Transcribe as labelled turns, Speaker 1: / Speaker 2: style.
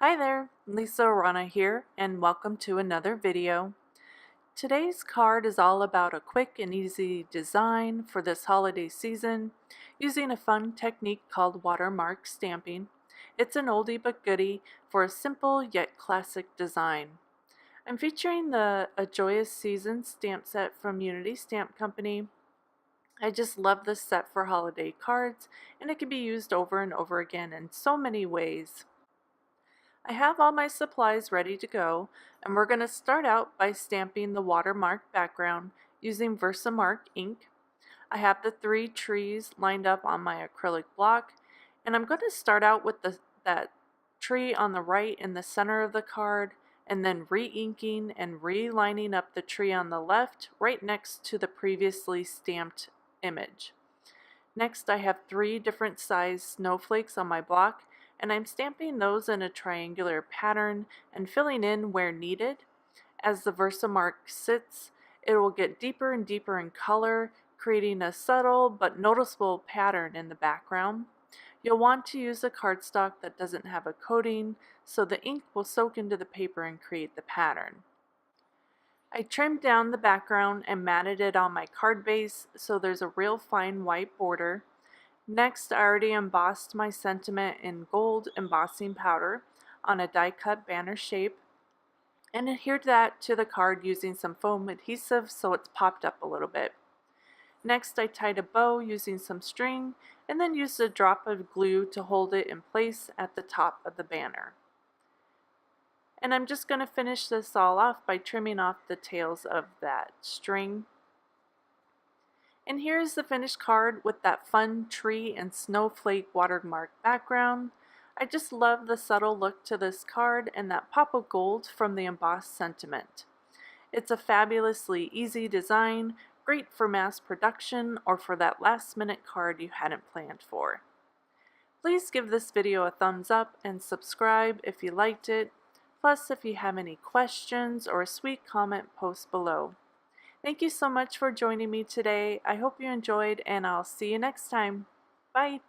Speaker 1: Hi there, Lisa Rana here, and welcome to another video. Today's card is all about a quick and easy design for this holiday season using a fun technique called watermark stamping. It's an oldie but goodie for a simple yet classic design. I'm featuring the A Joyous Season stamp set from Unity Stamp Company. I just love this set for holiday cards, and it can be used over and over again in so many ways. I have all my supplies ready to go, and we're going to start out by stamping the watermark background using Versamark ink. I have the 3 trees lined up on my acrylic block, and I'm going to start out with that tree on the right in the center of the card, and then re-inking and relining up the tree on the left right next to the previously stamped image. Next, I have 3 different size snowflakes on my block, and I'm stamping those in a triangular pattern and filling in where needed. As the Versamark sits, it will get deeper and deeper in color, creating a subtle but noticeable pattern in the background. You'll want to use a cardstock that doesn't have a coating, so the ink will soak into the paper and create the pattern. I trimmed down the background and matted it on my card base so there's a real fine white border. Next, I already embossed my sentiment in gold embossing powder on a die-cut banner shape and adhered that to the card using some foam adhesive so it's popped up a little bit. Next, I tied a bow using some string and then used a drop of glue to hold it in place at the top of the banner. And I'm just going to finish this all off by trimming off the tails of that string. And here's the finished card with that fun tree and snowflake watermark background. I just love the subtle look to this card and that pop of gold from the embossed sentiment. It's a fabulously easy design, great for mass production or for that last minute card you hadn't planned for. Please give this video a thumbs up and subscribe if you liked it. Plus, if you have any questions or a sweet comment, post below. Thank you so much for joining me today. I hope you enjoyed, and I'll see you next time. Bye!